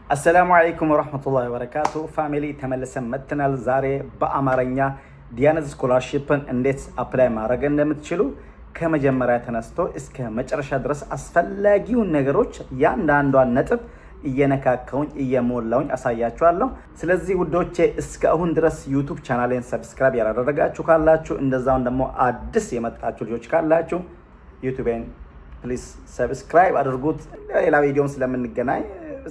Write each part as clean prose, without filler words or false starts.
السلام عليكم ورحمة الله وبركاته فاميلي تملسن متنال زاري بأمارنيا ديانز سكولارشيبن انديت أبلاي ማድረግ እንደምትችሉ ከመጀመሪያ ተነስቶ እስከ መጨረሻ ድረስ አስፈላጊውን ነገሮች ያንዳንዷን ነጥብ እየነካከውኝ እየሞላውኝ አሳያችኋለሁ። ስለዚህ ውዶቼ እስካሁን ድረስ ዩቲዩብ ቻናሌን ሰብስክራይብ ያላደረጋችሁ ካላችሁ እንደዛውን ደግሞ አዲስ የመጣችሁ ልጆች ካላችሁ ዩቲዩብን ፕሊዝ ሰብስክራይብ አድርጉት። ሌላ ቪዲዮም ስለምንገናኝ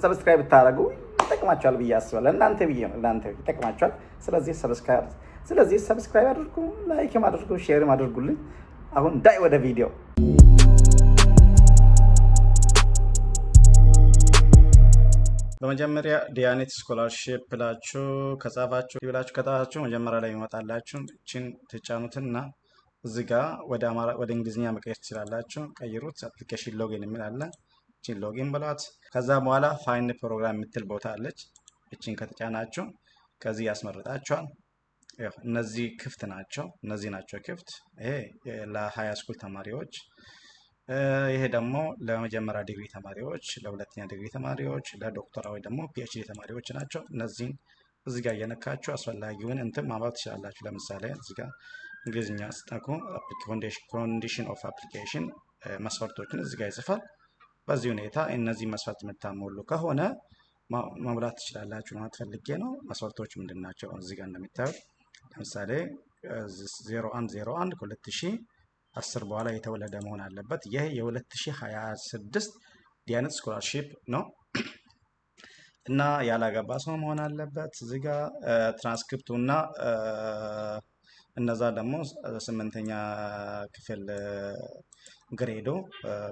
ሰብስክራይብ ታደርጉ ይጠቅማችኋል ብዬ አስባለሁ። እናንተ ብዬ ነው እናንተ ይጠቅማችኋል። ስለዚህ ሰብስክራይብ አድርጉ፣ ላይክም አድርጉ፣ ሼርም አድርጉልኝ። አሁን ዳይ ወደ ቪዲዮ። በመጀመሪያ ዲያኔት ስኮላርሺፕ ብላችሁ ከጻፋችሁ መጀመሪያ ላይ ይመጣላችሁ። እቺን ትጫኑትና እዚህ ጋር ወደ እንግሊዝኛ መቀየር ትችላላችሁ። ቀይሩት። አፕሊኬሽን ሎጊን የሚል አለ። እቺን ሎጊን በሏት። ከዛ በኋላ ፋይንድ ፕሮግራም የምትል ቦታ አለች። እቺን ከተጫናችሁ ከዚህ ያስመርጣችኋል። እነዚህ ክፍት ናቸው። እነዚህ ናቸው ክፍት። ይሄ ለሃይ ስኩል ተማሪዎች፣ ይሄ ደግሞ ለመጀመሪያ ዲግሪ ተማሪዎች፣ ለሁለተኛ ዲግሪ ተማሪዎች፣ ለዶክተራዊ ደግሞ ፒኤችዲ ተማሪዎች ናቸው። እነዚህን እዚህ ጋር እየነካችሁ አስፈላጊውን እንትን ማንበብ ትችላላችሁ። ለምሳሌ እዚህ ጋር እንግሊዝኛ ስጠቁ ኮንዲሽን ኦፍ አፕሊኬሽን መስፈርቶችን እዚህ ጋር ይጽፋል። በዚህ ሁኔታ እነዚህ መስፈርት የምታሞሉ ከሆነ መሙላት ትችላላችሁ ማለት ፈልጌ ነው። መስፈርቶች ምንድን ናቸው? እዚህ ጋር እንደሚታዩት ለምሳሌ 0101 ከ2010 በኋላ የተወለደ መሆን አለበት። ይህ የ2026 ዲያኔት ስኮላርሺፕ ነው እና ያላገባ ሰው መሆን አለበት። እዚህ ጋር ትራንስክሪፕቱ እና እነዛ ደግሞ 8ኛ ክፍል ግሬዶ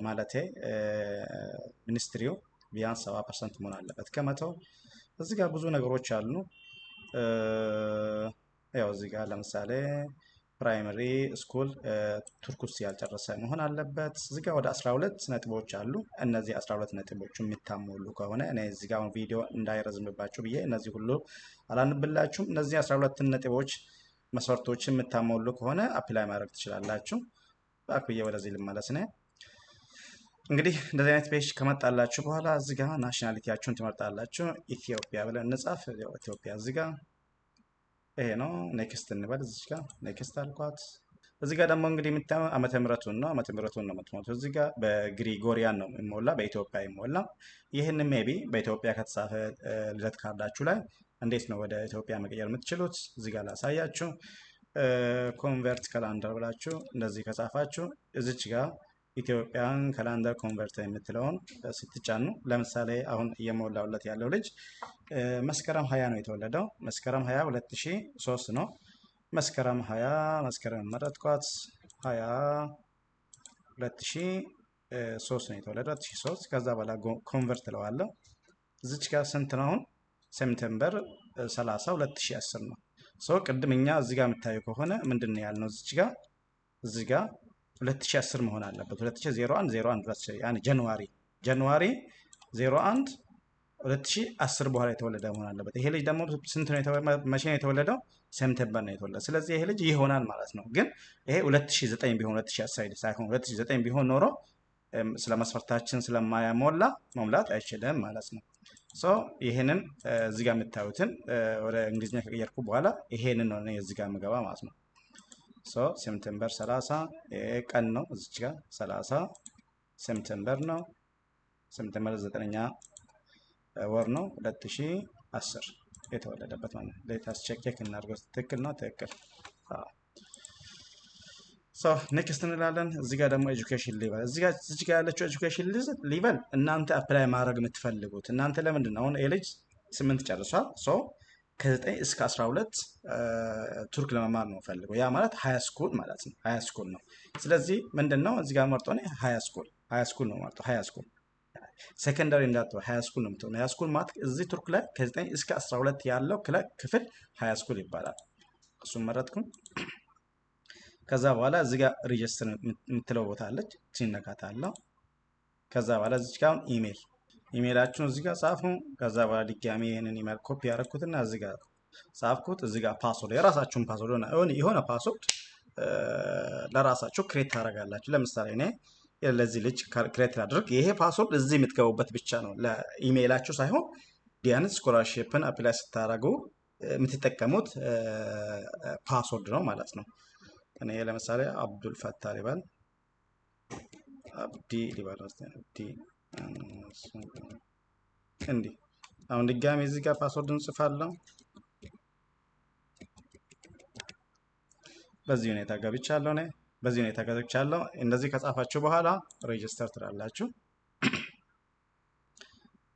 ማለቴ ሚኒስትሪው ቢያንስ 70% መሆን አለበት ከመቶ። እዚህ ጋር ብዙ ነገሮች አሉ። ያው እዚህ ጋር ለምሳሌ ፕራይመሪ ስኩል ቱርክ ውስጥ ያልጨረሰ መሆን አለበት። እዚህ ጋር ወደ 12 ነጥቦች አሉ። እነዚህ 12 ነጥቦች የሚታሞሉ ከሆነ እኔ እዚህ ጋር ቪዲዮ እንዳይረዝምባችሁ ብዬ እነዚህ ሁሉ አላንብላችሁም። እነዚህ 12 ነጥቦች መስፈርቶች የምታሞሉ ከሆነ አፕላይ ማድረግ ትችላላችሁ። ባክዬ ወደዚህ ልመለስ ነው። እንግዲህ እንደዚህ አይነት ፔጅ ከመጣላችሁ በኋላ እዚህ ጋር ናሽናሊቲያችሁን ትመርጣላችሁ። ኢትዮጵያ ብለን እንጻፍ። ኢትዮጵያ እዚህ ጋር ይሄ ነው። ኔክስት እንበል። እዚህ ጋር ኔክስት አልኳት። እዚህ ጋር ደግሞ እንግዲህ የምታየው ዓመተ ምህረቱን ነው የምትሞሉት። እዚህ ጋር በግሪጎሪያን ነው የሚሞላ፣ በኢትዮጵያ ይሞላ። ይህንን ሜቢ በኢትዮጵያ ከተጻፈ ልደት ካርዳችሁ ላይ እንዴት ነው ወደ ኢትዮጵያ መቀየር የምትችሉት? እዚህ ጋር ላሳያችሁ። ኮንቨርት ካላንደር ብላችሁ እንደዚህ ከጻፋችሁ እዚች ጋር ኢትዮጵያን ካላንደር ኮንቨርት የምትለውን ስትጫኑ፣ ለምሳሌ አሁን እየሞላውለት ያለው ልጅ መስከረም 20 ነው የተወለደው። መስከረም 20 2003 ነው። መስከረም 20 መስከረም መረጥኳት 20 2003 ነው የተወለደው 2003። ከዛ በኋላ ኮንቨርት እለዋለሁ። እዚች ጋር ስንት ነው አሁን? ሴፕቴምበር 30 2010 ነው። ቅድም እኛ እዚህ ጋር የምታዩ ከሆነ ምንድን ነው ያልነው? እዚህ ጋር 2010 መሆን አለበት። 2001 ያኔ ጃንዋሪ 01 2010 በኋላ የተወለደ መሆን አለበት። ይሄ ልጅ ደግሞ ስንት ነው መቼ ነው የተወለደው? ሴፕቴምበር ነው የተወለደው። ስለዚህ ይሄ ልጅ ይሆናል ማለት ነው። ግን ይሄ 2009 ቢሆን 2010 ሳይሆን 2009 ቢሆን ኖሮ ስለ መስፈርታችን ስለማያሞላ መሙላት አይችልም ማለት ነው። ይሄንን እዚህ ጋር የምታዩትን ወደ እንግሊዝኛ ከቀየርኩ በኋላ ይሄንን ነው እዚህ ጋር የምገባ ማለት ነው። ሴፕቴምበር 30 ቀን ነው። እዚች ጋር 30 ሴፕቴምበር ነው። ሴፕቴምበር 9ኛ ወር ነው 2010 የተወለደበት ማለት ነው። ሌታስ ቼክ እናድርገው። ትክክል ነው። ትክክል። ኔክስት እንላለን። እዚህ ጋር ደግሞ ኤጁኬሽን ሌቨል እዚህ ጋር ያለችው ኤጁኬሽን ሌቨል እናንተ አፕላይ ማድረግ የምትፈልጉት እናንተ ለምንድን ነው? አሁን ልጅ 8 ጨርሷል። ከ9 እስከ 12 ቱርክ ለመማር ነው ፈልገው። ያ ማለት ሃይ ስኩል ማለት ነው። ሃይ ስኩል ነው። ስለዚህ ምንድነው እዚህ ጋር መርጦ ነው ሃይ ስኩል ነው ማለት ሃይ ስኩል። ሴኮንዳሪ እንዳትው ሃይ ስኩል ነው የምትሆነው። ሃይ ስኩል ማለት እዚህ ቱርክ ላይ ከ9 እስከ 12 ያለው ክፍል ሃይ ስኩል ይባላል። እሱን መረጥኩ። ከዛ በኋላ እዚህ ጋር ሬጂስተር የምትለው ቦታ አለች። ሲነካታለሁ። ከዛ በኋላ እዚህ ጋር ኢሜይላችሁን እዚህ ጋር ጻፉ። ከዛ በኋላ ድጋሚ ይሄንን ኢሜይል ኮፒ ያደረኩትና እዚህ ጋር ጻፍኩት። እዚህ ጋር ፓስወርድ የራሳችሁን ፓስወርድ የሆነ ፓስወርድ ለራሳችሁ ክሬት ታደርጋላችሁ። ለምሳሌ እኔ ለዚህ ልጅ ክሬት አድርግ። ይሄ ፓስወርድ እዚህ የምትገቡበት ብቻ ነው፣ ለኢሜይላችሁ ሳይሆን ዲያንስ ስኮላርሺፕን አፕላይ ስታደርጉ የምትጠቀሙት ፓስወርድ ነው ማለት ነው። እኔ ለምሳሌ አብዱል ፈታ ሊባል አብዲ ሊባል እንዲህ አሁን ድጋሚ እዚህ ጋር ፓስወርድ እንጽፋለሁ። በዚህ ሁኔታ ገብቻለሁ። እኔ በዚህ ሁኔታ ገብቻለሁ። እንደዚህ ከጻፋችሁ በኋላ ሬጂስተር ትላላችሁ።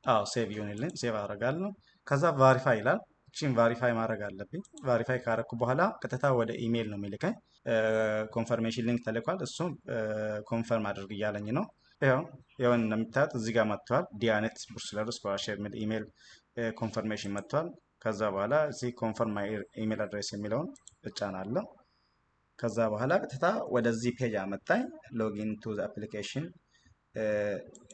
አዎ ሴቭ ይሁንልኝ። ሴቭ አደርጋለሁ። ከዛ ቫሪፋይ ይላል። እቺን ቫሪፋይ ማድረግ አለብኝ። ቫሪፋይ ካረኩ በኋላ ቀጥታ ወደ ኢሜይል ነው የሚልከኝ። ኮንፈርሜሽን ሊንክ ተልኳል። እሱም ኮንፈርም አድርግ እያለኝ ነው። ይኸው እንደምታዩት እዚህ ጋር መጥቷል። ዲያኔት ቡርስለር ስኮላርሺፕ የሚል ኢሜይል ኮንፈርሜሽን መጥቷል። ከዛ በኋላ እዚህ ኮንፈርም ማይ ኢሜይል አድሬስ የሚለውን እጫናለሁ። ከዛ በኋላ ቀጥታ ወደዚህ ፔጅ አመጣኝ። ሎጊን ቱ ዘ አፕሊኬሽን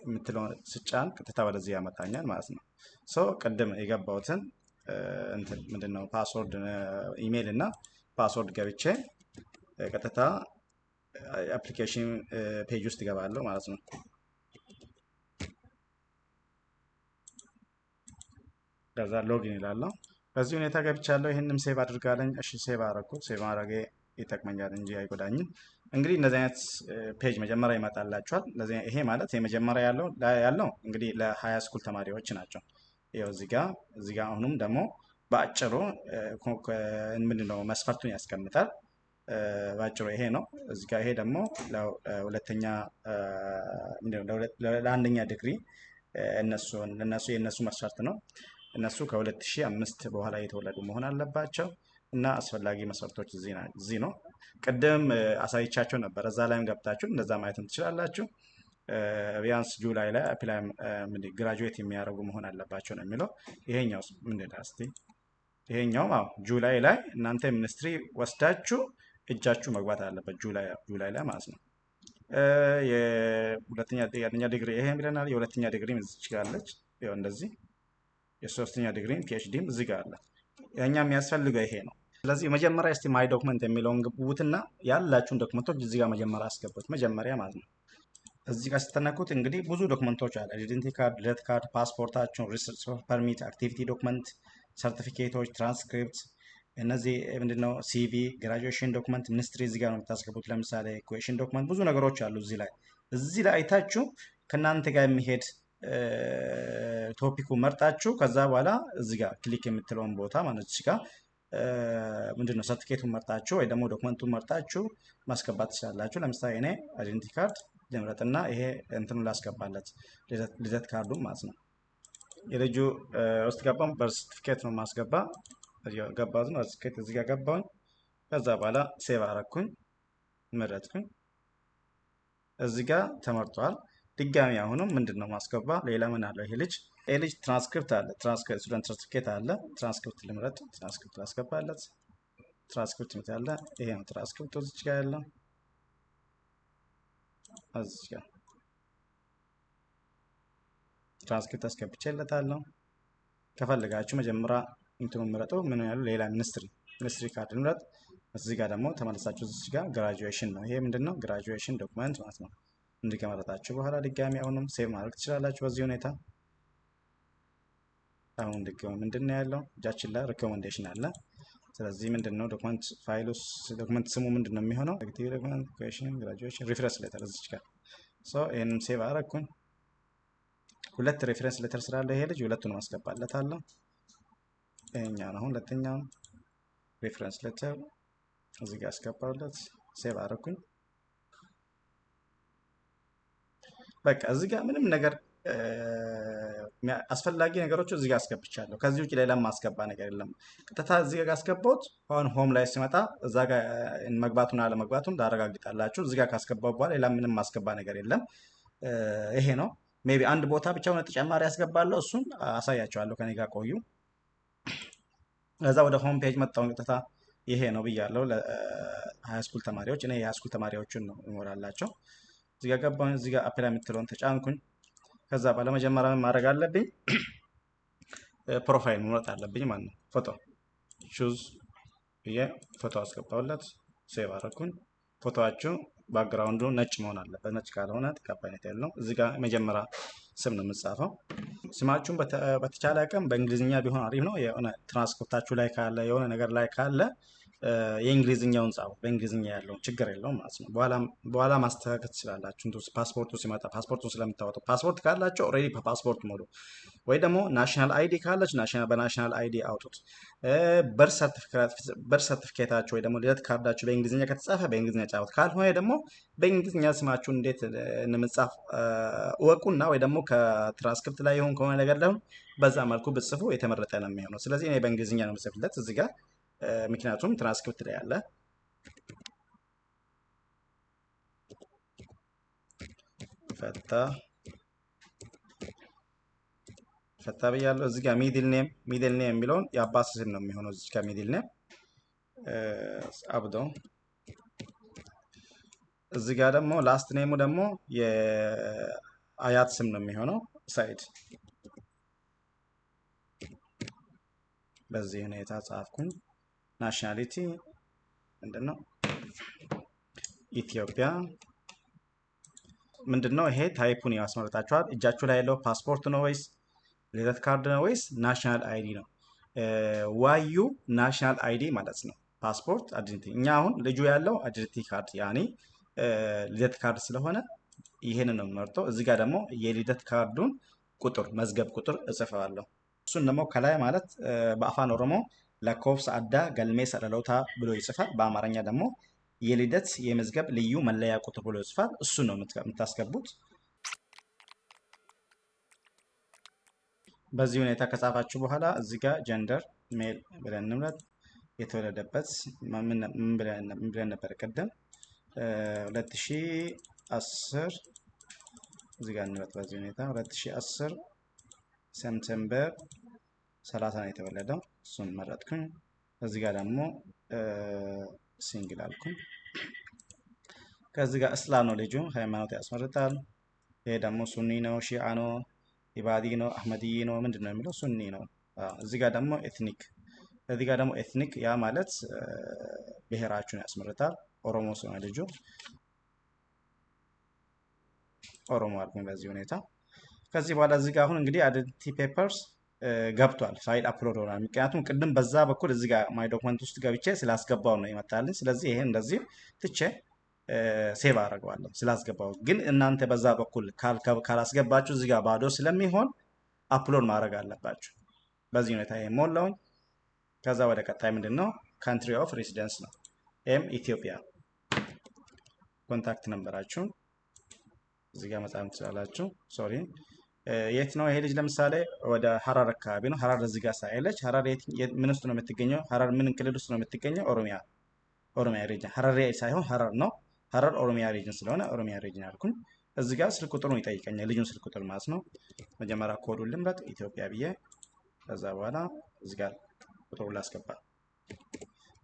የምትለውን ስጫን ቀጥታ ወደዚህ ያመጣኛል ማለት ነው። ሶ ቅድም የገባሁትን እንትን ምንድነው ፓስወርድ ኢሜይል እና ፓስወርድ ገብቼ ቀጥታ አፕሊኬሽን ፔጅ ውስጥ ይገባለሁ ማለት ነው። ከዛ ሎጊን ይላለሁ። በዚህ ሁኔታ ገብቻለሁ። ይህንም ሴቭ አድርጋለኝ። እሺ ሴቭ አደረኩት። ሴቭ ማድረጌ ይጠቅመኛል እንጂ አይጎዳኝም። እንግዲህ እንደዚህ አይነት ፔጅ መጀመሪያ ይመጣላችኋል። ይሄ ማለት የመጀመሪያ ያለው እንግዲህ ለሃይ ስኩል ተማሪዎች ናቸው። ይኸው እዚህ ጋር አሁንም ደግሞ በአጭሩ ምንድነው መስፈርቱን ያስቀምጣል። በአጭሩ ይሄ ነው። እዚህ ጋር ይሄ ደግሞ ለሁለተኛ ለአንደኛ ዲግሪ የእነሱ መስፈርት ነው። እነሱ ከ2005 በኋላ የተወለዱ መሆን አለባቸው እና አስፈላጊ መስፈርቶች እዚህ ነው። ቅድም አሳይቻቸው ነበር። እዛ ላይም ገብታችሁ እንደዛ ማየትም ትችላላችሁ። ቢያንስ ጁላይ ላይ አፕላይ ግራጁዌት የሚያደርጉ መሆን አለባቸው ነው የሚለው። ይሄኛው ምንድን ነው እስቲ? ይሄኛው ጁላይ ላይ እናንተ ሚኒስትሪ ወስዳችሁ እጃችሁ መግባት አለበት። ጁላይ ላይ ማለት ነው። የሁለተኛ ዲግሪ ይሄ ብለናል። የሁለተኛ ዲግሪ እዚህ ጋር አለች። ይኸው እንደዚህ የሶስተኛ ዲግሪ ፒኤችዲም እዚህ ጋር አለ። ያኛ የሚያስፈልገው ይሄ ነው። ስለዚህ መጀመሪያ እስቲ ማይ ዶክመንት የሚለውን ግቡትና ያላችሁን ዶክመንቶች እዚህ ጋር መጀመሪያ አስገቡት። መጀመሪያ ማለት ነው። እዚህ ጋር ስትነኩት እንግዲህ ብዙ ዶክመንቶች አለ። አይዴንቲቲ ካርድ፣ ልደት ካርድ፣ ፓስፖርታችሁን፣ ሪሰርች ፐርሚት፣ አክቲቪቲ ዶክመንት፣ ሰርቲፊኬቶች፣ ትራንስክሪፕት፣ እነዚህ ምንድነው ሲቪ፣ ግራጁዌሽን ዶክመንት ሚኒስትሪ እዚህ ጋር ነው የምታስገቡት። ለምሳሌ ኩዌሽን ዶክመንት ብዙ ነገሮች አሉ እዚህ ላይ አይታችሁ ከእናንተ ጋር የሚሄድ ቶፒኩ መርጣችሁ ከዛ በኋላ እዚህ ጋር ክሊክ የምትለውን ቦታ ማለት እዚህ ጋር ምንድነው ሰርቲፊኬቱን መርጣችሁ ወይ ደግሞ ዶክመንቱን መርጣችሁ ማስገባት ትችላላችሁ። ለምሳሌ እኔ አይዴንቲቲ ካርድ ልምረጥና ይሄ እንትኑ ላስገባለት ልደት ካርዱ ማለት ነው። የልጁ ውስጥ ገባም በሰርቲፊኬት ነው ማስገባ ገባሁት ነው ሰርቲፊኬት እዚህ ጋር ገባሁኝ። ከዛ በኋላ ሴቭ አረኩኝ፣ መረጥኩኝ። እዚህ ጋር ተመርጧል። ድጋሚ አሁንም ምንድነው ማስገባ ሌላ ምን አለው? ይሄ ልጅ ትራንስክሪፕት አለ። ስቱደንት ሰርቲፊኬት አለ። ትራንስክሪፕት ልምረጥ። ትራንስክሪፕት ላስገባለት። ትራንስክሪፕት ምታለ ይሄ ነው ትራንስክሪፕት እዚህ ጋር ያለው እዚህ ጋር ትራንስክሪፕት አስገብቼለታለሁ። ከፈለጋችሁ መጀመሪያ እንትኑን ምረጡ። ምን ያለው ሌላ ሚኒስትሪ ካርድ ልምረጥ። እዚህ ጋር ደግሞ ተመልሳችሁ እዚህ ጋር ግራጁዌሽን ነው። ይሄ ምንድነው ግራጁዌሽን ዶክመንት ማለት ነው። እንዲህ ከመረጣችሁ በኋላ ድጋሚ አሁንም ሴቭ ማድረግ ትችላላችሁ በዚህ ሁኔታ። አሁን ድጋሚ ምንድነው ያለው እጃችን ላይ ሪኮመንዴሽን አለ። ስለዚህ ምንድነው ዶክመንት ፋይሉስ ዶክመንት ስሙ ምንድነው የሚሆነው? አክቲቭ ዶክመንት ኩዌሽን ግራጁዌሽን ሪፈረንስ ሌተር እዚህ ጋር ይሄንን ሴቭ አደረኩኝ። ሁለት ሪፈረንስ ሌተር ስላለ ይሄ ልጅ ሁለቱን ማስገባለታለሁ። ይሄኛው አሁን ሁለተኛው ሪፈረንስ ሌተር እዚህ ጋር አስገባለት። ሴቭ አደረኩኝ። በቃ እዚህ ጋር ምንም ነገር አስፈላጊ ነገሮች እዚህ ጋር አስገብቻለሁ። ከዚህ ውጭ ሌላ ማስገባ ነገር የለም። ቀጥታ እዚህ ጋር አስገባሁት። አሁን ሆም ላይ ሲመጣ እዛ ጋር መግባቱን አለመግባቱን ታረጋግጣላችሁ። እዚህ ጋር ካስገባው በኋላ ሌላ ምንም ማስገባ ነገር የለም። ይሄ ነው። ሜቢ አንድ ቦታ ብቻ ሆነ ተጨማሪ ያስገባለሁ። እሱን አሳያቸዋለሁ። ከኔ ጋር ቆዩ። ከዛ ወደ ሆም ፔጅ መጣሁ። ቀጥታ ይሄ ነው ብያለሁ። ለሃይ ስኩል ተማሪዎች እኔ የሃይ ስኩል ተማሪዎችን ነው ይሞላላቸው። እዚህ ጋር ገባሁኝ። እዚህ ጋር አፕላይ የምትለውን ተጫንኩኝ። ከዛ ባለመጀመሪያ ማድረግ አለብኝ ፕሮፋይል መምረጥ አለብኝ ማለት ነው። ፎቶ ቹዝ ብዬ ፎቶ አስገባሁለት። ሴቭ አደረኩኝ። ፎቶአችሁ ባክግራውንዱ ነጭ መሆን አለበት። ነጭ ካልሆነ ተቀባይነት ያለው እዚህ ጋር መጀመሪያ ስም ነው የምጻፈው። ስማችሁን በተቻለ አቅም በእንግሊዝኛ ቢሆን አሪፍ ነው። የሆነ ትራንስክሪፕታችሁ ላይ ካለ የሆነ ነገር ላይ ካለ የእንግሊዝኛውን ጻፉ። በእንግሊዝኛ ያለውን ችግር የለውም ማለት ነው። በኋላ ማስተካከል ትችላላችሁ። ፓስፖርቱ ሲመጣ ፓስፖርቱን ስለምታወጡ ፓስፖርት ካላቸው ኦልሬዲ በፓስፖርት ሞሉ፣ ወይ ደግሞ ናሽናል አይዲ ካላችሁ በናሽናል አይዲ አውጡት። በርስ ሰርቲፊኬታችሁ ወይ ደግሞ ልደት ካርዳችሁ በእንግሊዝኛ ከተጻፈ በእንግሊዝኛ ጻፉት። ካልሆነ ደግሞ በእንግሊዝኛ ስማችሁን እንዴት እንመጻፍ እወቁና፣ ወይ ደግሞ ከትራንስክሪፕት ላይ ይሁን ከሆነ ነገር ላይ በዛ መልኩ ብጽፉ የተመረጠ ነው የሚሆነው። ስለዚህ እኔ በእንግሊዝኛ ነው የምጽፍለት እዚህ ጋር፣ ምክንያቱም ትራንስክሪፕት ላይ ያለ ፈታ ብያለሁ። እዚህ ጋር ሚድል ኔም የሚለውን የአባት ስም ነው የሚሆነው። እዚህ ጋር ሚድል ኔም አብዶ፣ እዚህ ጋር ደግሞ ላስት ኔሙ ደግሞ የአያት ስም ነው የሚሆነው ሳይድ። በዚህ ሁኔታ ጻፍኩኝ። ናሽናሊቲ ምንድነው? ኢትዮጵያ። ምንድነው ይሄ? ታይፑን ያስመርጣችኋል። እጃችሁ ላይ ያለው ፓስፖርት ነው ወይስ ልደት ካርድ ነው ወይስ ናሽናል አይዲ ነው? ዋዩ ናሽናል አይዲ ማለት ነው። ፓስፖርት አይደንቲቲ። እኛ አሁን ልጁ ያለው አይደንቲቲ ካርድ ያኔ ልደት ካርድ ስለሆነ ይሄንን ነው የምመርጠው። እዚህ ጋር ደግሞ የልደት ካርዱን ቁጥር መዝገብ ቁጥር እጽፈዋለሁ። እሱን ደግሞ ከላይ ማለት በአፋን ኦሮሞ ለኮብስ አዳ ገልሜ ሰለሎታ ብሎ ይጽፋል። በአማርኛ ደግሞ የልደት የመዝገብ ልዩ መለያ ቁጥር ብሎ ይጽፋል። እሱን ነው የምታስገቡት። በዚህ ሁኔታ ከጻፋችሁ በኋላ እዚህ ጋር ጀንደር ሜል ብለን እንምረጥ። የተወለደበት ምን ብለን ነበር ቀደም? 2010 እዚህ ጋር እንምረጥ። በዚህ ሁኔታ 2010 ሴፕቴምበር 30 ነው የተወለደው። እሱን መረጥኩኝ። እዚህ ጋር ደግሞ ሲንግል አልኩኝ። ከዚህ ጋር እስላም ነው ልጁ፣ ሃይማኖት ያስመርጣል። ይሄ ደግሞ ሱኒ ነው፣ ሺአ ነው፣ ኢባዲ ነው፣ አህመዲ ነው፣ ምንድን ነው የሚለው? ሱኒ ነው። እዚህ ጋር ደግሞ ኤትኒክ፣ እዚህ ጋር ደግሞ ኤትኒክ ያ ማለት ብሔራችሁን ያስመርጣል። ኦሮሞ ስለሆነ ልጁ ኦሮሞ አልኩኝ በዚህ ሁኔታ። ከዚህ በኋላ እዚህ ጋር አሁን እንግዲህ አይደንቲቲ ፔፐርስ ገብቷል፣ ፋይል አፕሎድ ሆኗል። ምክንያቱም ቅድም በዛ በኩል እዚህ ጋር ማይ ዶክመንት ውስጥ ገብቼ ስላስገባው ነው ይመጣልኝ። ስለዚህ ይሄን እንደዚህ ትቼ ሴቭ አደርገዋለሁ ስላስገባው። ግን እናንተ በዛ በኩል ካላስገባችሁ እዚህ ጋር ባዶ ስለሚሆን አፕሎድ ማድረግ አለባችሁ። በዚህ ሁኔታ ይሄን ሞላውኝ። ከዛ ወደ ቀጣይ ምንድን ነው? ካንትሪ ኦፍ ሬሲደንስ ነው። ይሄም ኢትዮጵያ። ኮንታክት ነምበራችሁ እዚህ ጋር መጻፍ ትችላላችሁ። ሶሪ የት ነው ይሄ ልጅ? ለምሳሌ ወደ ሀረር አካባቢ ነው። ሀረር እዚህ ጋር ሳይለች ሀረር ምን ውስጥ ነው የምትገኘው? ሀረር ምን ክልል ውስጥ ነው የምትገኘው? ኦሮሚያ ሪጅን። ሀረር ሳይሆን ሀረር ነው። ሀረር ኦሮሚያ ሪጅን ስለሆነ ኦሮሚያ ሪጅን አልኩኝ። እዚህ ጋር ስልክ ቁጥሩን ይጠይቀኛል፣ ልጁን ስልክ ቁጥር ማለት ነው። መጀመሪያ ኮዱን ልምረጥ ኢትዮጵያ ብዬ፣ ከዛ በኋላ እዚህ ጋር ቁጥሩን ላስገባ።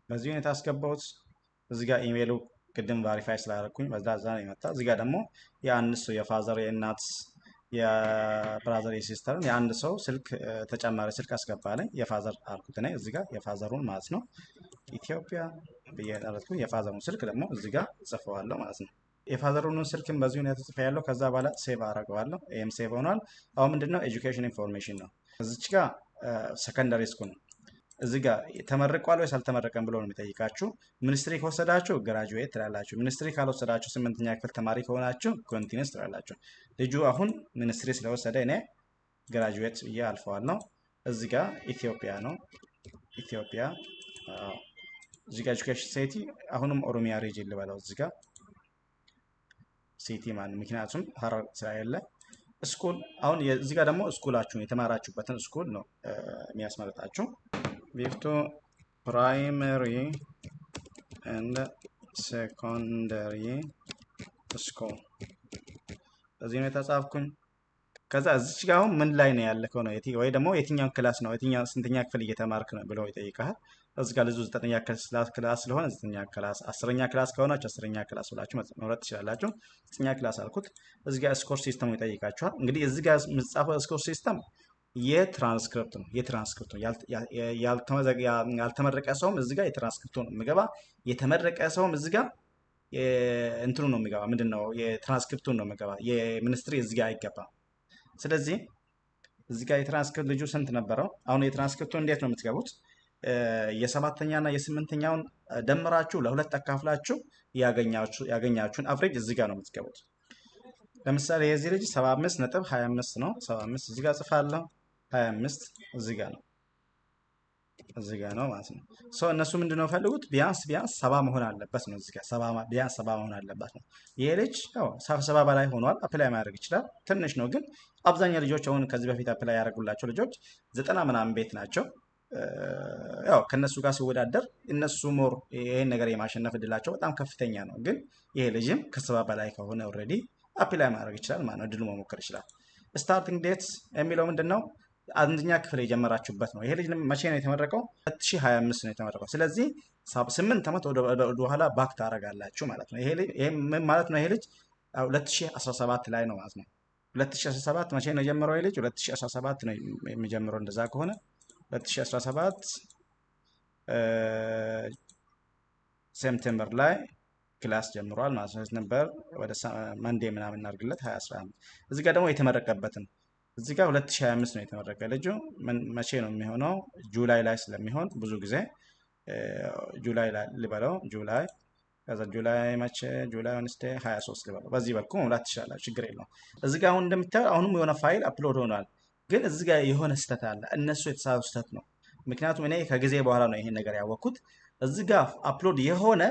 በዚህ ሁኔታ አስገባሁት። እዚህ ጋር ኢሜይሉ ቅድም ቫሪፋይ ስላደረኩኝ በዛ ነው የመጣ። እዚህ ጋር ደግሞ የአንድ ሰው የፋዘር የእናት የብራዘር የሲስተርን የአንድ ሰው ስልክ ተጨማሪ ስልክ አስገባለኝ። የፋዘር አልኩት እኔ እዚህ ጋር የፋዘሩን ማለት ነው ኢትዮጵያ ብዬ ጠረጥኩኝ። የፋዘሩን ስልክ ደግሞ እዚህ ጋር ጽፈዋለሁ ማለት ነው። የፋዘሩን ስልክም በዚህ ሁኔታ ጽፌ ያለው። ከዛ በኋላ ሴቭ አደርገዋለሁ። ይሄም ሴቭ ሆኗል። አሁን ምንድነው? ኤጁኬሽን ኢንፎርሜሽን ነው። እዚች ጋር ሰከንዳሪ ስኩል ነው። እዚህ ጋር ተመርቋል ወይስ አልተመረቀም ብሎ ነው የሚጠይቃችሁ። ሚኒስትሪ ከወሰዳችሁ ግራጁዌት ትላላችሁ። ሚኒስትሪ ካልወሰዳችሁ 8ኛ ክፍል ተማሪ ከሆናችሁ ኮንቲኒስ ትላላችሁ። ልጁ አሁን ሚኒስትሪ ስለወሰደ እኔ ግራጁዌት ብዬ አልፈዋለሁ። እዚህ ጋር ኢትዮጵያ ነው። ኢትዮጵያ እዚህ ጋር ኤጁኬሽን ሲቲ አሁንም ኦሮሚያ ሪጅን ልበለው። እዚህ ጋር ሲቲ ማለት ምክንያቱም ሀረር ስለሌለ ስኩል። አሁን እዚህ ጋር ደግሞ ስኩላችሁን የተማራችሁበትን ስኩል ነው የሚያስመርጣችሁ። ቢፍቱ ፕራይመሪ ኤንድ ሴኮንደሪ ስኩል በዚህ ነው የተጻፍኩኝ። ከዛ እዚች ጋር አሁን ምን ላይ ነው ያለከው ነው ወይ ደግሞ የትኛውን ክላስ ነው ስንተኛ ክፍል እየተማርክ ነው ብሎ ይጠይቃል። እዚህ ጋር ልጁ 9ኛ ክላስ ስለሆነ 9ኛ ክላስ፣ 10ኛ ክላስ ከሆናችሁ 10ኛ ክላስ ብላችሁ መምረጥ ትችላላችሁ። 9ኛ ክላስ አልኩት። እዚህ ጋር ስኮር ሲስተሙ ይጠይቃችኋል። እንግዲህ እዚህ ጋር የምትጻፈው ስኮር ሲስተም የትራንስክሪፕት ነው። ያልተመረቀ ሰውም እዚህ ጋር የትራንስክሪፕቱ ነው የሚገባ። የተመረቀ ሰውም እዚህ ጋር እንትኑ ነው የሚገባ። ምንድነው? የትራንስክሪፕቱን ነው የሚገባ። የሚኒስትሪ እዚህ ጋር አይገባም። ስለዚህ እዚህ ጋር የትራንስክሪፕት ልጁ ስንት ነበረው? አሁን የትራንስክሪፕቱ እንዴት ነው የምትገቡት? የሰባተኛና የስምንተኛውን ደምራችሁ ለሁለት አካፍላችሁ ያገኛችሁን አቭሬጅ እዚህ ጋር ነው የምትገቡት። ለምሳሌ የዚህ ልጅ 75.25 ነው። 75 እዚህ ጋር ጽፋለሁ። 25 እዚህ ጋር ነው ማለት ነው። እነሱ ምንድነው ፈልጉት? ቢያንስ 70 መሆን አለበት ነው። እዚህ ጋር ቢያንስ 70 መሆን አለበት ነው። ይሄ ልጅ ያው 70 በላይ ሆኗል። አፕላይ ማድረግ ይችላል። ትንሽ ነው ግን አብዛኛው ልጆች አሁን ከዚህ በፊት አፕላይ ያደረጉላቸው ልጆች 90 ምናምን ቤት ናቸው። ያው ከነሱ ጋር ሲወዳደር እነሱ ሞር ይሄን ነገር የማሸነፍ እድላቸው በጣም ከፍተኛ ነው። ግን ይሄ ልጅም ከ70 በላይ ከሆነ ኦልሬዲ አፕላይ ማድረግ ይችላል ማለት ነው። እድሉ መሞከር ይችላል። ስታርቲንግ ዴት የሚለው ምንድነው? አንደኛ ክፍል የጀመራችሁበት ነው። ይሄ ልጅ መቼ ነው የተመረቀው? 2025 ነው የተመረቀው። ስለዚህ 8 ዓመት ወደ ኋላ ባክ ታደርጋላችሁ ማለት ነው። ይሄ ምን ማለት ነው? ይሄ ልጅ 2017 ላይ ነው ማለት ነው። 2017 መቼ ነው የጀመረው? ይሄ ልጅ 2017 ነው የሚጀምረው። እንደዛ ከሆነ 2017 ሴፕቴምበር ላይ ክላስ ጀምሯል ማለት ነው። ነበር ወደ መንዴ ምናምን እናድርግለት 2011። እዚህ ጋር ደግሞ የተመረቀበትን እዚህ ጋር 2025 ነው የተመረቀ ልጁ። መቼ ነው የሚሆነው? ጁላይ ላይ ስለሚሆን ብዙ ጊዜ ጁላይ ላይ ልበለው። ጁላይ ከዛ ጁላይ መቼ? ጁላይ ወንስዴ 23 ልበለው። በዚህ በኩል መሙላት ትችላላችሁ፣ ችግር የለውም። እዚህ ጋር አሁን እንደምታየው አሁንም የሆነ ፋይል አፕሎድ ሆኗል። ግን እዚህ ጋር የሆነ ስህተት አለ። እነሱ የተሳሳቱ ስህተት ነው። ምክንያቱም እኔ ከጊዜ በኋላ ነው ይሄን ነገር ያወቅኩት። እዚህ ጋር አፕሎድ የሆነ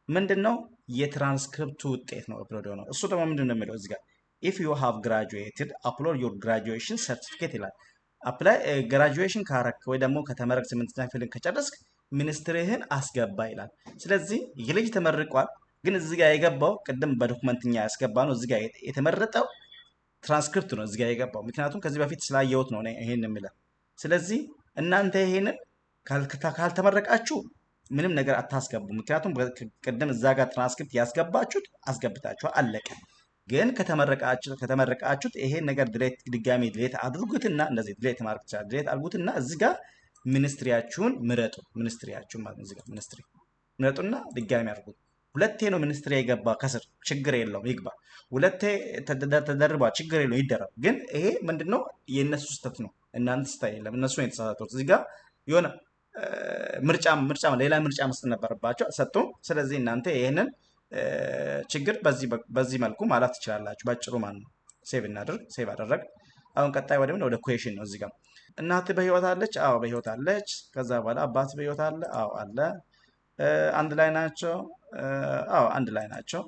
ምንድነው የትራንስክሪፕቱ ውጤት ነው አፕሎድ የሆነው። እሱ ደግሞ ምንድነው የሚለው እዚህ ጋር if you have graduated upload your graduation certificate ይላል። አፕላይ ግራጁዌሽን ካረክ ወይ ደግሞ ከተመረቅ 8ኛ ክፍልን ከጨረስክ ሚኒስትሪህን አስገባ ይላል። ስለዚህ የልጅ ተመርቋል። ግን እዚህ ጋር የገባው ቅድም በዶክመንትኛ ያስገባ ነው። እዚህ ጋር የተመረጠው ትራንስክሪፕት ነው እዚህ ጋር የገባው። ምክንያቱም ከዚህ በፊት ስላየሁት ነው ይሄን የምለው። ስለዚህ እናንተ ይሄንን ካልተመረቃችሁ ምንም ነገር አታስገቡ። ምክንያቱም ቅድም እዛ ጋር ትራንስክሪፕት ያስገባችሁት አስገብታችኋል፣ አለቀ። ግን ከተመረቃችሁት ይሄን ነገር ድጋሚ ድሌት አድርጉትና እንደዚህ ድሌት ማድረግ ይችላል። ድሌት አድርጉትና እዚህ ጋር ሚኒስትሪያችሁን ምረጡ። ሚኒስትሪያችሁን ማለት እዚህ ጋር ሚኒስትሪ ምረጡና ድጋሚ አድርጉት። ሁለቴ ነው ሚኒስትሪ የገባ ከስር ችግር የለውም ይግባ። ሁለቴ ተደርባ ችግር የለውም ይደረብ። ግን ይሄ ምንድነው የእነሱ ስህተት ነው፣ እናንተ ስህተት የለም። እነሱ ነው የተሳሳቱት። እዚህ ጋር የሆነ ምርጫ ሌላ ምርጫ መስጠት ነበረባቸው፣ ሰጡም። ስለዚህ እናንተ ይሄንን ችግር በዚህ መልኩ ማለት ትችላላችሁ። ባጭሩ ማለት ነው። ሴቭ እናድርግ። ሴቭ አደረግ። አሁን ቀጣይ ወደ ኩዌሽን ነው። እዚህ ጋር እናት በህይወት አለች? አዎ በህይወት አለች። ከዛ በኋላ አባት በህይወት አለ? አዎ አለ። አንድ ላይ ናቸው? አዎ አንድ ላይ ናቸው።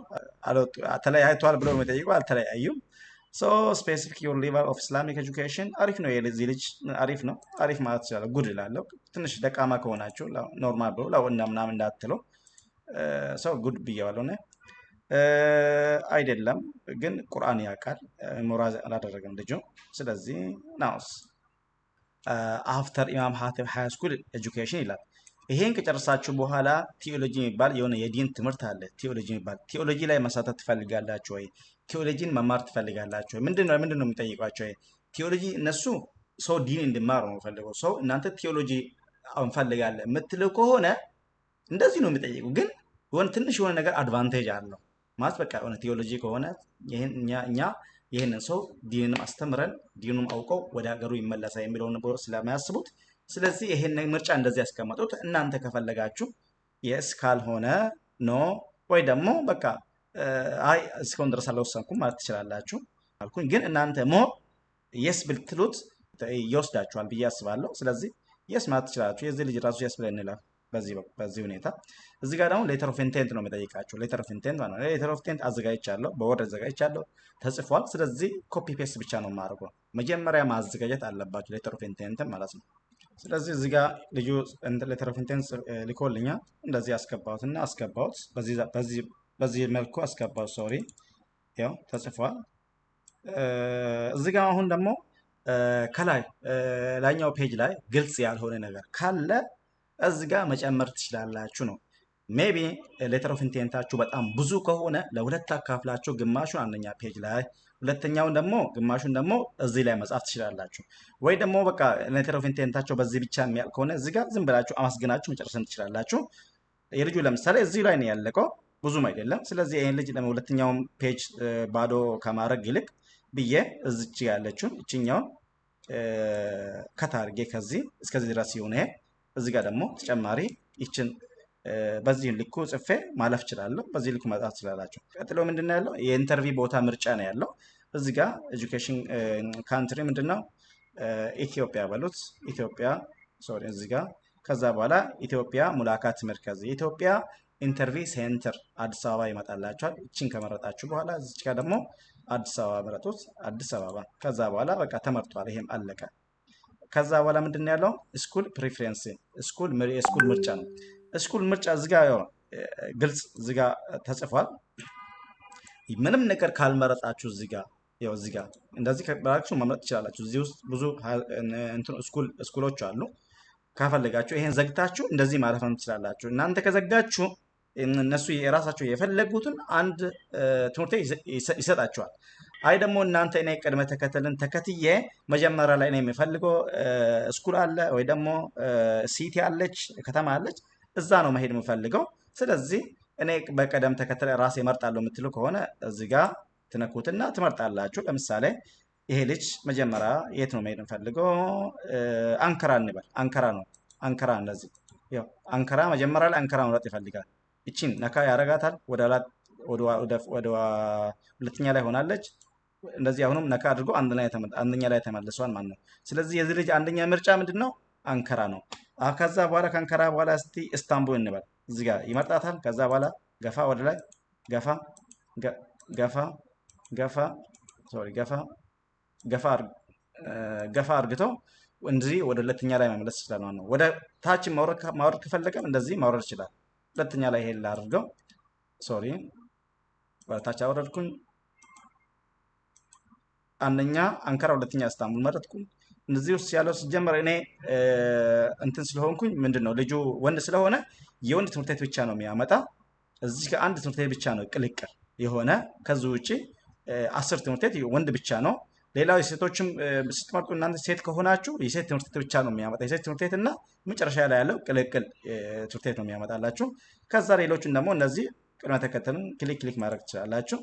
ተለያይቷል ብለው የሚጠይቁ አልተለያዩም። ስፔሲፊክ ዩር ሌቨል ኦፍ ኢስላሚክ ኤጁኬሽን አሪፍ ነው። የዚህ ልጅ አሪፍ ነው። አሪፍ ማለት ይችላል። ጉድ ላለው ትንሽ ደካማ ከሆናችሁ ኖርማል ብሎ ምናምን እንዳትለው ጉድ ብዬዋለሁ። አይደለም ግን ቁርአን ያውቃል። ሞራዝ አላደረገም ልጁ። ስለዚህ ናውስ አፍተር ኢማም ሀቲብ ሃይ ስኩል ኤጁኬሽን ይላል። ይሄን ከጨረሳችሁ በኋላ ቲዮሎጂ የሚባል የሆነ የዲን ትምህርት አለ። ቲዮሎጂ የሚባል ቲዮሎጂ ላይ መሳተፍ ትፈልጋላችሁ ወይ? ቲዮሎጂን መማር ትፈልጋላችሁ ወይ? ምንድነው የሚጠይቋቸው? ቲዮሎጂ እነሱ ሰው ዲን እንዲማር ነው ፈልገው። ሰው እናንተ ቲዮሎጂ እንፈልጋለን የምትለው ከሆነ እንደዚህ ነው የሚጠይቁ። ግን የሆነ ትንሽ የሆነ ነገር አድቫንቴጅ አለው ማለት በቃ የሆነ ቲዮሎጂ ከሆነ እኛ ይህንን ሰው ዲንንም አስተምረን ዲኑም አውቀው ወደ ሀገሩ ይመለሳ የሚለውን ስለሚያስቡት፣ ስለዚህ ይሄን ምርጫ እንደዚህ ያስቀመጡት። እናንተ ከፈለጋችሁ የስ ካልሆነ ኖ ወይ ደግሞ በቃ አይ እስካሁን ድረስ አልወሰንኩም ማለት ትችላላችሁ አልኩኝ። ግን እናንተ ሞር የስ ብትሉት ይወስዳችኋል ብዬ አስባለሁ። ስለዚህ የስ ማለት ትችላላችሁ። የዚህ ልጅ ራሱ የስ ብለን እንላለን በዚህ ሁኔታ። እዚህ ጋር ደግሞ ሌተር ኦፍ ኢንቴንት ነው የሚጠይቃችሁ። ሌተር ኦፍ ኢንቴንት ማለት ነው። ሌተር ኦፍ ኢንቴንት አዘጋጅቻለሁ፣ በወርድ አዘጋጅቻለሁ፣ ተጽፏል። ስለዚህ ኮፒ ፔስት ብቻ ነው የማደርገው። መጀመሪያ ማዘጋጀት አለባችሁ ሌተር ኦፍ ኢንቴንት ማለት ነው። ስለዚህ እዚህ ጋር ልጁ ሌተር ኦፍ ኢንቴንት ልኮልኛል። እንደዚህ አስገባሁት። በዚህ መልኩ አስገባሁት። ሶሪ ያው ተጽፏል። እዚህ ጋር አሁን ደግሞ ከላይ ላይኛው ፔጅ ላይ ግልጽ ያልሆነ ነገር ካለ እዚህ ጋር መጨመር ትችላላችሁ ነው። ሜቢ ሌተር ኦፍ ኢንቴንታችሁ በጣም ብዙ ከሆነ ለሁለት አካፍላችሁ ግማሹን አንደኛ ፔጅ ላይ ሁለተኛውን ደግሞ ግማሹን ደግሞ እዚህ ላይ መጻፍ ትችላላችሁ። ወይ ደግሞ በቃ ሌተር ኦፍ ኢንቴንታቸው በዚህ ብቻ የሚያልቅ ከሆነ እዚህ ጋር ዝም ብላችሁ አመስግናችሁ መጨረስም ትችላላችሁ። የልጁ ለምሳሌ እዚህ ላይ ነው ያለቀው፣ ብዙም አይደለም። ስለዚህ ይሄን ልጅ ሁለተኛውን ፔጅ ባዶ ከማድረግ ይልቅ ብዬ እዚች ያለችውን እችኛውን ከት አድርጌ ከዚህ እስከዚህ ድረስ ይሁን። ይሄ እዚህ ጋር ደግሞ ተጨማሪ ይችን በዚህ ልኩ ጽፌ ማለፍ እችላለሁ። በዚህ ልኩ መጻፍ ትችላላችሁ። ቀጥሎ ምንድነው ያለው? የኢንተርቪው ቦታ ምርጫ ነው ያለው። እዚህ ጋር ኤጁኬሽን ካንትሪ ምንድነው? ኢትዮጵያ በሉት። ኢትዮጵያ ሶሪ፣ እዚህ ጋር ከዛ በኋላ ኢትዮጵያ ሙላካት መርከዝ የኢትዮጵያ ኢንተርቪው ሴንተር አዲስ አበባ ይመጣላችኋል። እቺን ከመረጣችሁ በኋላ እዚች ጋር ደግሞ አዲስ አበባ ምረጡት። አዲስ አበባ ከዛ በኋላ በቃ ተመርጧል። ይሄም አለቀ። ከዛ በኋላ ምንድን ያለው? ስኩል ፕሪፈረንስ የስኩል ምርጫ ነው። ስኩል ምርጫ እዚጋ ግልጽ እዚጋ ተጽፏል። ምንም ነገር ካልመረጣችሁ እዚጋ እንደዚህ ባላችሁ መምረጥ ትችላላችሁ። እዚህ ውስጥ ብዙ ስኩሎች አሉ። ካፈለጋችሁ ይሄን ዘግታችሁ እንደዚህ ማለፍ ትችላላችሁ። እናንተ ከዘጋችሁ እነሱ የራሳቸው የፈለጉትን አንድ ትምህርት ይሰጣቸዋል። አይ ደግሞ እናንተ እኔ ቅድመ ተከተልን ተከትዬ መጀመሪያ ላይ እኔ የሚፈልገው ስኩል አለ ወይ ደግሞ ሲቲ አለች ከተማ አለች እዛ ነው መሄድ የምፈልገው። ስለዚህ እኔ በቀደም ተከተል ራሴ እመርጣለሁ የምትሉ ከሆነ እዚህ ጋር ትነኩትና ትመርጣላችሁ። ለምሳሌ ይሄ ልጅ መጀመሪያ የት ነው መሄድ የምፈልገው? አንከራ እንበል። አንከራ ነው። አንከራ እንደዚህ ያው አንከራ መጀመሪያ ላይ አንከራ መምረጥ ይፈልጋል። እቺን ነካ ያረጋታል። ወደ ሁለተኛ ላይ ሆናለች። እንደዚህ አሁንም ነካ አድርጎ አንደኛ ላይ ተመልሷል ማለት ነው። ስለዚህ የዚህ ልጅ አንደኛ ምርጫ ምንድነው? አንከራ ነው። ከዛ በኋላ ከአንከራ በኋላ እስቲ ኢስታንቡል እንበል። እዚህ ጋር ይመርጣታል። ከዛ በኋላ ገፋ ወደ ላይ ገፋ ገፋ ገፋ ሶሪ ገፋ አርግቶ እንደዚህ ወደ ሁለተኛ ላይ መመለስ ይችላል ማለት ነው። ወደ ታች ማውረድ ከፈለገም እንደዚህ ማውረድ ይችላል። ሁለተኛ ላይ ሄል አድርገው ሶሪ ወደ ታች አወረድኩኝ። አንደኛ አንከራ፣ ሁለተኛ ኢስታንቡል መረጥኩኝ። እነዚህ ውስጥ ያለው ሲጀመር እኔ እንትን ስለሆንኩኝ ምንድነው ልጁ ወንድ ስለሆነ የወንድ ትምህርት ቤት ብቻ ነው የሚያመጣ። እዚህ ጋር አንድ ትምህርት ቤት ብቻ ነው ቅልቅል የሆነ። ከዚህ ውጪ 10 ትምህርት ቤት ወንድ ብቻ ነው። ሌላው የሴቶችም ስትመርጡ እናንተ ሴት ከሆናችሁ የሴት ትምህርት ቤት ብቻ ነው የሚያመጣ። የሴት ትምህርት ቤት እና መጨረሻ ላይ ያለው ቅልቅል ትምህርት ቤት ነው የሚያመጣላችሁ። ከዛ ሌሎችን ደግሞ እነዚህ ቅድመ ተከተልን ክሊክ ማድረግ ትችላላችሁ።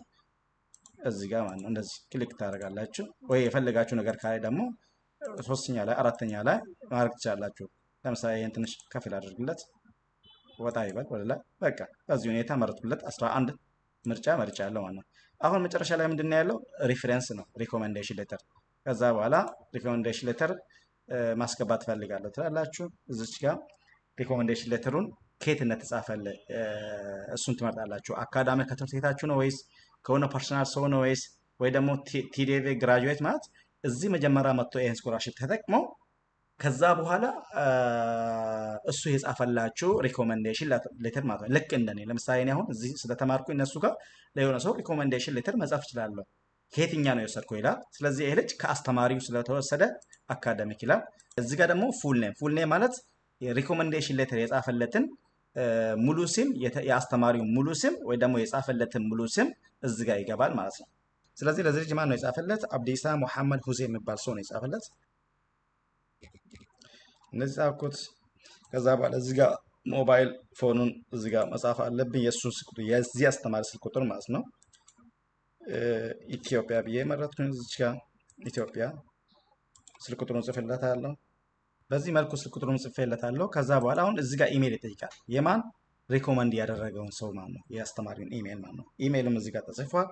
እዚህ ጋር ማለት ነው እንደዚህ ክሊክ ታደርጋላችሁ። ወይ የፈለጋችሁ ነገር ካለ ደግሞ ሶስተኛ ላይ አራተኛ ላይ ማድረግ ትችላላችሁ። ለምሳሌ ይሄን ትንሽ ከፍ ላድርግለት፣ ወጣ ይበል ወደ ላይ። በቃ በዚህ ሁኔታ መረጥኩለት። 11 ምርጫ ያለው ማለት ነው። አሁን መጨረሻ ላይ ምንድነው ያለው? ሪፈረንስ ነው፣ ሪኮሜንዴሽን ሌተር። ከዛ በኋላ ሪኮሜንዴሽን ሌተር ማስገባት ፈልጋለሁ ትላላችሁ። እዚች ጋር ሪኮሜንዴሽን ሌተሩን ከየት እንደተጻፈለ እሱን ትመርጣላችሁ። አካዳሚ ከትምህርት ቤታችሁ ነው ወይስ ከሆነ ፐርሰናል ሰው ነው ወይ ደግሞ ቲዲቪ ግራጁዌት ማለት እዚህ መጀመሪያ መጥቶ ይሄን ስኮላርሺፕ ተጠቅመው ከዛ በኋላ እሱ የጻፈላችሁ ሪኮሜንዴሽን ሌተር ማለት ነው። ልክ እንደኔ ለምሳሌ እኔ አሁን እዚህ ስለተማርኩ እነሱ ጋር ለሆነ ሰው ሪኮሜንዴሽን ሌተር መጻፍ እችላለሁ። ከየትኛ ነው የወሰድኩ ይላል። ስለዚህ ይሄ ልጅ ከአስተማሪው ስለተወሰደ አካዳሚክ ይላል። እዚህ ጋር ደግሞ ፉል ኔም ማለት የሪኮሜንዴሽን ሌተር የጻፈለትን ሙሉ ስም፣ የአስተማሪው ሙሉ ስም ወይ ደግሞ የጻፈለትን ሙሉ ስም እዚህ ጋር ይገባል ማለት ነው። ስለዚህ ለዚህ ልጅ ማን ነው የጻፈለት? አብዲሳ ሙሐመድ ሁሴን የሚባል ሰው ነው የጻፈለት። እነዚህ ጻፍኩት። ከዛ በኋላ እዚህ ጋር ሞባይል ፎኑን እዚህ ጋር መጻፍ አለብኝ። የእሱን ስልክ ቁጥር የዚህ አስተማሪ ስልክ ቁጥር ማለት ነው። ኢትዮጵያ ብዬ መረጥኩኝ። እዚህ ጋር ኢትዮጵያ ስልክ ቁጥሩን ጽፌለታለሁ። በዚህ መልኩ ስልክ ቁጥሩን ጽፌለታለሁ። ከዛ በኋላ አሁን እዚህ ጋር ኢሜል ይጠይቃል። የማን ሪኮመንድ ያደረገውን ሰው ማለት ነው፣ የአስተማሪውን ኢሜል ማለት ነው። ኢሜልም እዚህ ጋር ተጽፏል።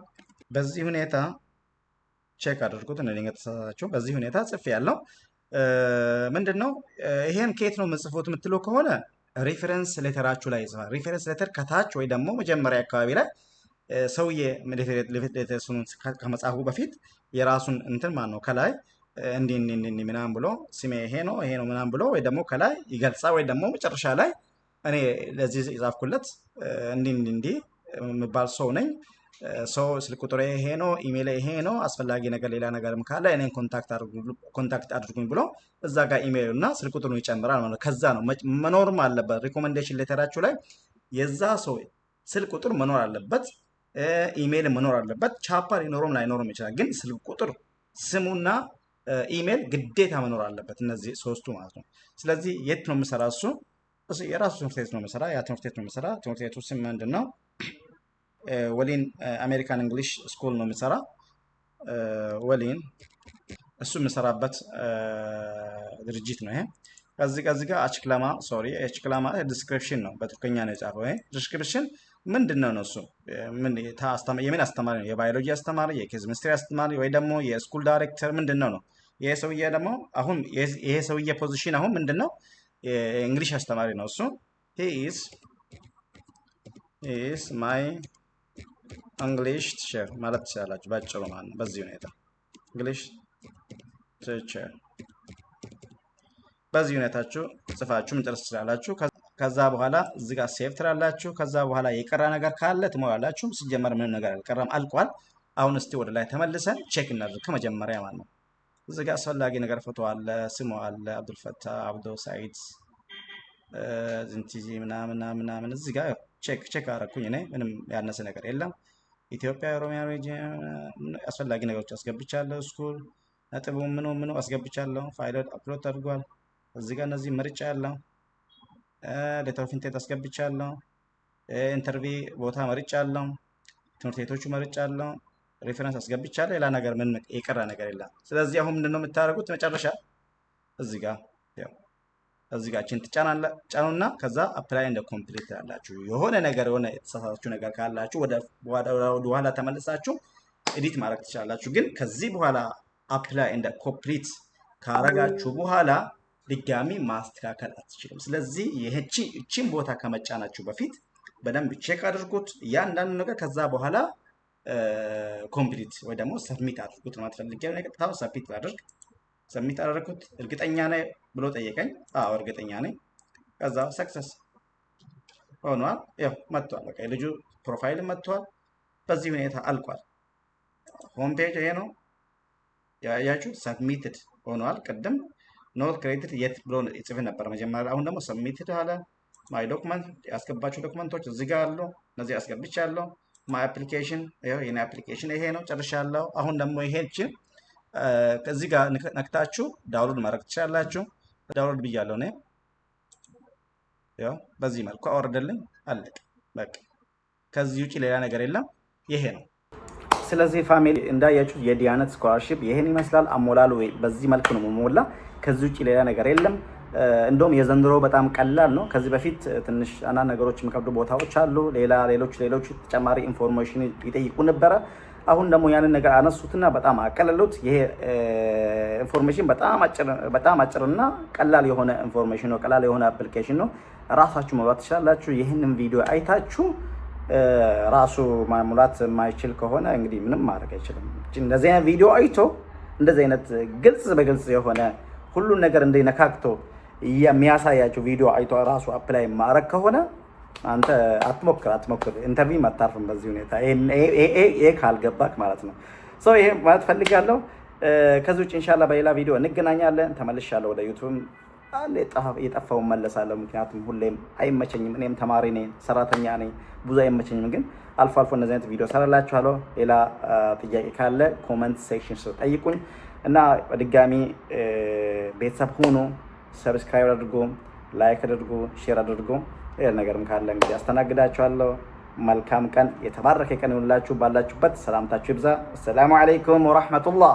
በዚህ ሁኔታ ቼክ አድርጉት። እኔ ተሳሳታችሁ። በዚህ ሁኔታ ጽፌ ያለው ምንድነው? ይሄን ከየት ነው የምጽፉት የምትሉ ከሆነ ሪፈረንስ ሌተራችሁ ላይ ይጽፋል። ሪፈረንስ ሌተር ከታች ወይ ደግሞ መጀመሪያ አካባቢ ላይ ሰውዬ ሌተርሱን ከመጻፉ በፊት የራሱን እንትን ማለት ነው ከላይ እንዲህ ምናምን ብሎ ስሜ ይሄ ነው ምናምን ብሎ ወይ ደግሞ ከላይ ይገልጻል። ወይ ደግሞ መጨረሻ ላይ እኔ ለዚህ የጻፍኩለት እንዲህ የሚባል ሰው ነኝ፣ ሰው ስልክ ቁጥሬ ይሄ ነው፣ ኢሜል ይሄ ነው፣ አስፈላጊ ነገር ሌላ ነገርም ካለ እኔን ኮንታክት አድርጉኝ ብሎ እዛ ጋር ኢሜል እና ስልክ ቁጥሩን ይጨምራል ማለት ነው። ከዛ ነው መኖርም አለበት። ሪኮሜንዴሽን ሌተራችሁ ላይ የዛ ሰው ስልክ ቁጥር መኖር አለበት፣ ኢሜል መኖር አለበት። ቻፓ ሊኖረውም ላይኖረውም ይችላል፣ ግን ስልክ ቁጥር ስሙና ኢሜል ግዴታ መኖር አለበት። እነዚህ ሶስቱ ማለት ነው። ስለዚህ የት ነው የምሰራ? እሱ የራሱ ትምህርት ቤት ነው የምሰራ። ያ ትምህርት ቤት ነው የምሰራ። ትምህርት ቤቱ ስም ምንድን ነው? ወሊን አሜሪካን እንግሊሽ ስኩል ነው የምሰራ። ወሊን እሱ የምሰራበት ድርጅት ነው ይሄ። ከዚህ ጋር አችክላማ ሶሪ አችክላማ ዲስክሪፕሽን ነው፣ በቱርክኛ ነው የጻፈው። ይሄ ዲስክሪፕሽን ምንድነው ነው? እሱ የምን አስተማሪ ነው? የባዮሎጂ አስተማሪ፣ የኬሚስትሪ አስተማሪ ወይ ደግሞ የስኩል ዳይሬክተር ምንድነው ነው? ይሄ ሰውዬ ደግሞ አሁን ይሄ ሰውዬ ፖዚሽን አሁን ምንድነው? የእንግሊሽ አስተማሪ ነው እሱ። he is my እንግሊሽ ቲቸር ማለት ትችላላችሁ ባጭሩ ማለት ነው። በዚህ ሁኔታ እንግሊሽ ቲቸር በዚህ ሁኔታችሁ ጽፋችሁ መጨረስ ትችላላችሁ። ከዛ በኋላ እዚህ ጋር ሴቭ ትላላችሁ። ከዛ በኋላ የቀራ ነገር ካለ ትሞላላችሁ። ሲጀመር ምንም ነገር አልቀረም፣ አልቋል። አሁን እስቲ ወደ ላይ ተመልሰን ቼክ እናድርግ ከመጀመሪያ ማለት ነው። እዚህ ጋር አስፈላጊ ነገር ፎቶ አለ፣ ስሙ አለ፣ አብዱልፈታህ አብዶ ሳይድ ዝንቲዚ ምናምን እዚህ ጋር ቼክ አደረኩኝ እኔ። ምንም ያነሰ ነገር የለም። ኢትዮጵያ ኦሮሚያ ሪጅን አስፈላጊ ነገሮች አስገብቻለሁ። ስኩል ነጥቡ ምኑ አስገብቻለሁ። ፋይል አፕሎድ አድርጓል። እዚህ ጋር እነዚህ መርጫ ያለው ሌተር ኦፍ ኢንቴንት አስገብቻለሁ። ኢንተርቪው ቦታ መርጫ ያለው፣ ትምህርት ቤቶቹ መርጫ ያለው፣ ሬፈረንስ አስገብቻለሁ። ሌላ ነገር ምን የቀረ ነገር የለም። ስለዚህ አሁን ምንድነው የምታደርጉት? መጨረሻ እዚህ ጋር እችን ጫኑና ከዛ አፕላይ እንደ ኮምፕሊት ያላችሁ የሆነ ነገር የሆነ የተሳሳታችሁ ነገር ካላችሁ ወደ ኋላ ተመልሳችሁ ኤዲት ማድረግ ትችላላችሁ። ግን ከዚህ በኋላ አፕላይ እንደ ኮምፕሊት ካረጋችሁ በኋላ ድጋሚ ማስተካከል አትችሉም። ስለዚህ እቺን ቦታ ከመጫናችሁ በፊት በደንብ ቼክ አድርጉት እያንዳንዱ ነገር። ከዛ በኋላ ኮምፕሊት ወይ ደግሞ ሰብሚት አድርጉት ነው የማትፈልገው ነገር። ታው ሰብሚት አድርግ። ሰብሚት አደረኩት። እርግጠኛ ነኝ ብሎ ጠየቀኝ። አዎ እርግጠኛ ነኝ። ከዛ ሰክሰስ ሆኗል። ያው መጥቷል። በቃ የልጁ ፕሮፋይል መጥቷል። በዚህ ሁኔታ አልቋል። ሆም ፔጅ ይሄ ነው ያያችሁ። ሰብሚትድ ሆኗል። ቅድም ኖት ክሬዲት የት ብሎ ይጽፍ ነበር መጀመሪያ። አሁን ደግሞ ሰብሚትድ አለ። ማይ ዶክመንት ያስገባችሁ ዶክመንቶች እዚህ ጋር አሉ። እነዚህ አስገብቻለሁ። ማይ አፕሊኬሽን ይሄው የኔ አፕሊኬሽን ይሄ ነው፣ ጨርሻለሁ። አሁን ደግሞ ይሄን ከዚህ ጋር ነክታችሁ ዳውንሎድ ማድረግ ትችላላችሁ። ዳውንሎድ ብያለሁ እኔ። ያው በዚህ መልኩ አወርደልኝ፣ አለቀ በቃ። ከዚህ ውጪ ሌላ ነገር የለም። ይሄ ነው። ስለዚህ ፋሚሊ እንዳያችሁ የዲያነት ስኮላርሺፕ ይሄን ይመስላል። አሞላሉ በዚህ መልኩ ነው መሞላ። ከዚህ ውጪ ሌላ ነገር የለም። እንደውም የዘንድሮ በጣም ቀላል ነው። ከዚህ በፊት ትንሽ አንዳንድ ነገሮች የሚከብዱ ቦታዎች አሉ። ሌሎች ተጨማሪ ኢንፎርሜሽን ይጠይቁ ነበረ። አሁን ደግሞ ያንን ነገር አነሱትና በጣም አቀለሉት። ይሄ ኢንፎርሜሽን በጣም አጭርና ቀላል የሆነ ኢንፎርሜሽን ነው። ቀላል የሆነ አፕሊኬሽን ነው። ራሳችሁ መሙላት ትችላላችሁ። ይህንን ቪዲዮ አይታችሁ ራሱ ማሙላት የማይችል ከሆነ እንግዲህ ምንም ማድረግ አይችልም። እንደዚህ አይነት ቪዲዮ አይቶ እንደዚህ አይነት በግልጽ የሆነ ሁሉን ነገር እንደነካክቶ የሚያሳያችሁ ቪዲዮ አይቶ ራሱ አፕላይ ማድረግ ከሆነ አንተ አትሞክር። ኢንተርቪው አታርፍም በዚህ ሁኔታ። ይሄ ካልገባክ ማለት ነው። ይሄ ማለት ፈልጋለሁ። ከዚህ ውጭ ኢንሻአላህ በሌላ ቪዲዮ እንገናኛለን። ተመልሻለሁ ወደ ዩቲዩብ። የጠፋው መለሳለሁ። ምክንያቱም ሁሌም አይመቸኝም። እኔም ተማሪ ነኝ፣ ሰራተኛ ነኝ፣ ብዙ አይመቸኝም። ግን አልፎ እንደዚህ አይነት ቪዲዮ ሰራላችኋለሁ። ሌላ ጥያቄ ካለ ኮሜንት ሴክሽን ውስጥ ጠይቁኝ እና በድጋሚ ቤተሰብ ሁኑ። ሰብስክራይብ አድርጉ፣ ላይክ አድርጉ፣ ሼር አድርጉ። ሌላ ነገርም ካለ እንግዲህ አስተናግዳችኋለሁ። መልካም ቀን፣ የተባረከ ቀን ይሁንላችሁ። ባላችሁበት ሰላምታችሁ ይብዛ። አሰላሙ አለይኩም ወራህመቱላህ